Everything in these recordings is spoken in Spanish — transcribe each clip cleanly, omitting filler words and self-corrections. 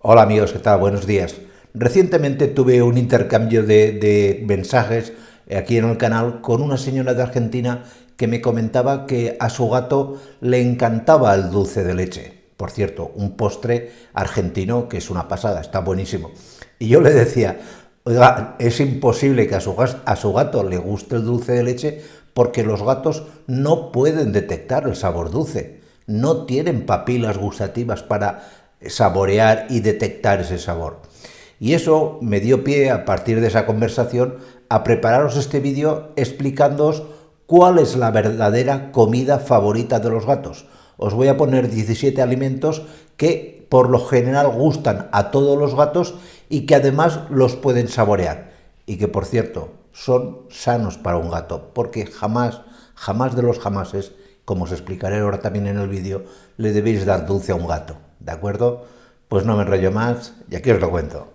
Hola amigos, ¿qué tal? Buenos días. Recientemente tuve un intercambio de mensajes aquí en el canal con una señora de Argentina que me comentaba que a su gato le encantaba el dulce de leche. Por cierto, un postre argentino que es una pasada, está buenísimo. Y yo le decía, oiga, es imposible que a su gato le guste el dulce de leche porque los gatos no pueden detectar el sabor dulce, no tienen papilas gustativas para saborear y detectar ese sabor. Y eso me dio pie, a partir de esa conversación, a prepararos este vídeo explicándoos cuál es la verdadera comida favorita de los gatos. Os voy a poner 17 alimentos que por lo general gustan a todos los gatos y que además los pueden saborear. Y que, por cierto, son sanos para un gato, porque jamás de los jamases, como os explicaré ahora también en el vídeo, le debéis dar dulce a un gato. ¿De acuerdo? Pues no me enrollo más y aquí os lo cuento.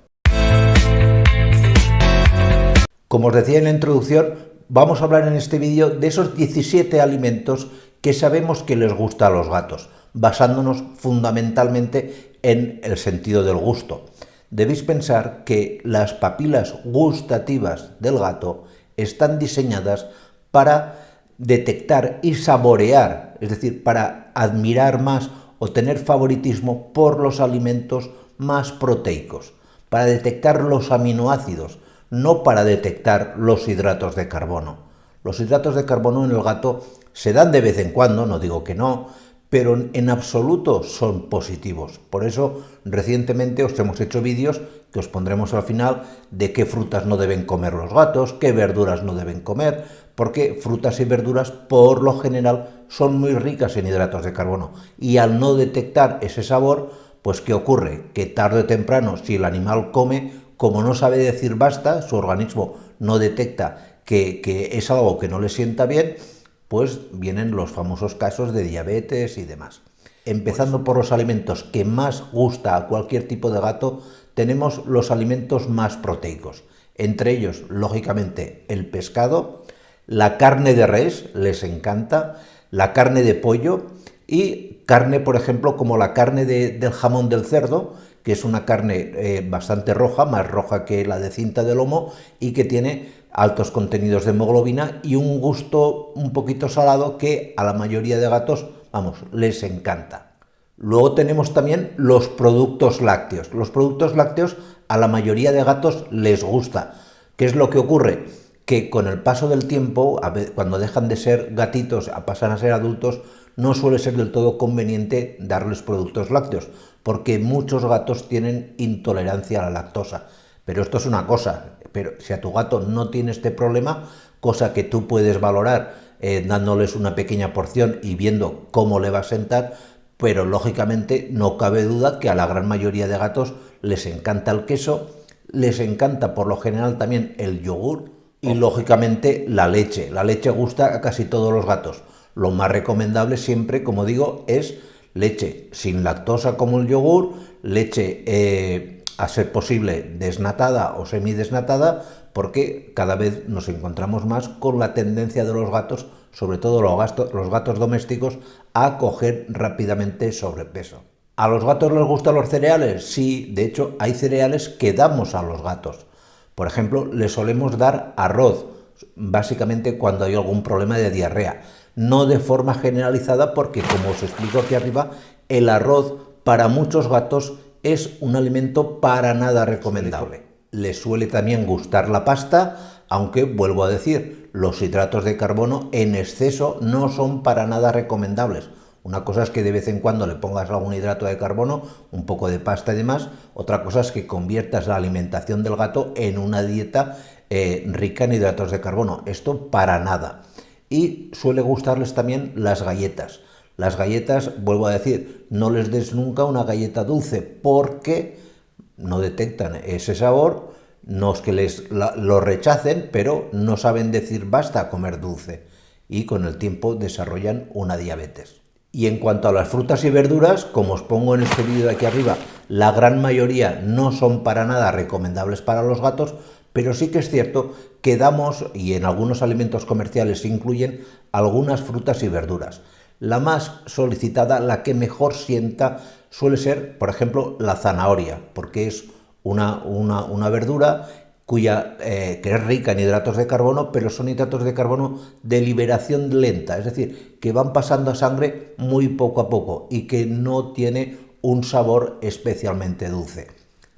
Como os decía en la introducción, vamos a hablar en este vídeo de esos 17 alimentos que sabemos que les gusta a los gatos, basándonos fundamentalmente en el sentido del gusto. Debéis pensar que las papilas gustativas del gato están diseñadas para detectar y saborear, es decir, para admirar más o tener favoritismo por los alimentos más proteicos, para detectar los aminoácidos, no para detectar los hidratos de carbono. Los hidratos de carbono en el gato se dan de vez en cuando, no digo que no, pero en absoluto son positivos. Por eso, recientemente os hemos hecho vídeos que os pondremos al final de qué frutas no deben comer los gatos, qué verduras no deben comer, porque frutas y verduras por lo general son muy ricas en hidratos de carbono y al no detectar ese sabor, pues ¿qué ocurre? Que tarde o temprano, si el animal come, como no sabe decir basta, su organismo no detecta que es algo que no le sienta bien, pues vienen los famosos casos de diabetes y demás. Empezando por los alimentos que más gusta a cualquier tipo de gato, tenemos los alimentos más proteicos. Entre ellos, lógicamente, el pescado, la carne de res, les encanta, la carne de pollo y carne, por ejemplo, como la carne del jamón del cerdo, que es una carne bastante roja, más roja que la de cinta de lomo y que tiene altos contenidos de hemoglobina y un gusto un poquito salado que a la mayoría de gatos, vamos, les encanta. Luego tenemos también los productos lácteos. Los productos lácteos a la mayoría de gatos les gusta. ¿Qué es lo que ocurre? Que con el paso del tiempo, cuando dejan de ser gatitos a pasar a ser adultos, no suele ser del todo conveniente darles productos lácteos, porque muchos gatos tienen intolerancia a la lactosa. Pero esto es una cosa, pero si a tu gato no tiene este problema, cosa que tú puedes valorar dándoles una pequeña porción y viendo cómo le va a sentar, pero lógicamente no cabe duda que a la gran mayoría de gatos les encanta el queso, les encanta por lo general también el yogur y lógicamente la leche. La leche gusta a casi todos los gatos. Lo más recomendable siempre, como digo, es leche sin lactosa como el yogur, leche a ser posible desnatada o semidesnatada, porque cada vez nos encontramos más con la tendencia de los gatos, sobre todo los gatos domésticos, a coger rápidamente sobrepeso. ¿A los gatos les gustan los cereales? Sí, de hecho hay cereales que damos a los gatos. Por ejemplo, les solemos dar arroz, básicamente cuando hay algún problema de diarrea. No de forma generalizada porque, como os explico aquí arriba, el arroz para muchos gatos es un alimento para nada recomendable. Les suele también gustar la pasta, aunque, vuelvo a decir, los hidratos de carbono en exceso no son para nada recomendables. Una cosa es que de vez en cuando le pongas algún hidrato de carbono, un poco de pasta y demás. Otra cosa es que conviertas la alimentación del gato en una dieta rica en hidratos de carbono. Esto para nada. Y suele gustarles también las galletas. Las galletas, vuelvo a decir, no les des nunca una galleta dulce porque no detectan ese sabor. No es que lo rechacen, pero no saben decir basta a comer dulce. Y con el tiempo desarrollan una diabetes. Y en cuanto a las frutas y verduras, como os pongo en este vídeo de aquí arriba, la gran mayoría no son para nada recomendables para los gatos, pero sí que es cierto que damos, y en algunos alimentos comerciales se incluyen, algunas frutas y verduras. La más solicitada, la que mejor sienta, suele ser, por ejemplo, la zanahoria, porque es una verdura que es rica en hidratos de carbono, pero son hidratos de carbono de liberación lenta, es decir, que van pasando a sangre muy poco a poco y que no tiene un sabor especialmente dulce.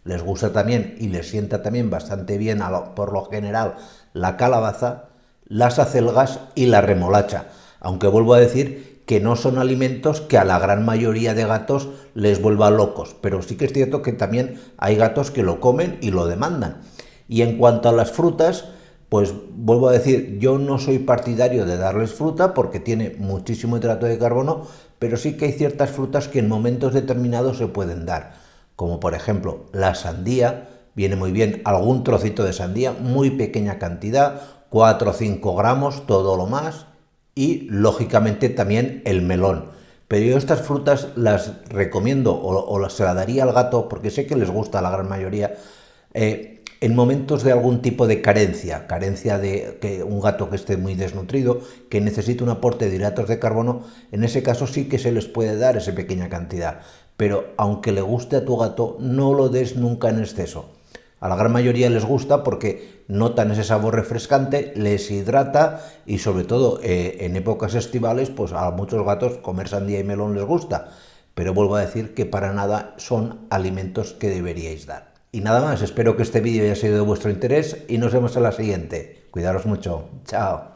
Les gusta también y les sienta también bastante bien, por lo general, la calabaza, las acelgas y la remolacha, aunque vuelvo a decir que no son alimentos que a la gran mayoría de gatos les vuelvan locos, pero sí que es cierto que también hay gatos que lo comen y lo demandan. Y en cuanto a las frutas, pues vuelvo a decir, yo no soy partidario de darles fruta porque tiene muchísimo hidrato de carbono, pero sí que hay ciertas frutas que en momentos determinados se pueden dar, como por ejemplo la sandía, viene muy bien algún trocito de sandía, muy pequeña cantidad, 4 o 5 gramos, todo lo más, y lógicamente también el melón. Pero yo estas frutas las recomiendo o se las daría al gato porque sé que les gusta a la gran mayoría, en momentos de algún tipo de carencia de que un gato que esté muy desnutrido, que necesite un aporte de hidratos de carbono, en ese caso sí que se les puede dar esa pequeña cantidad. Pero aunque le guste a tu gato, no lo des nunca en exceso. A la gran mayoría les gusta porque notan ese sabor refrescante, les hidrata y sobre todo en épocas estivales, pues a muchos gatos comer sandía y melón les gusta. Pero vuelvo a decir que para nada son alimentos que deberíais dar. Y nada más, espero que este vídeo haya sido de vuestro interés y nos vemos en la siguiente. Cuidaros mucho. Chao.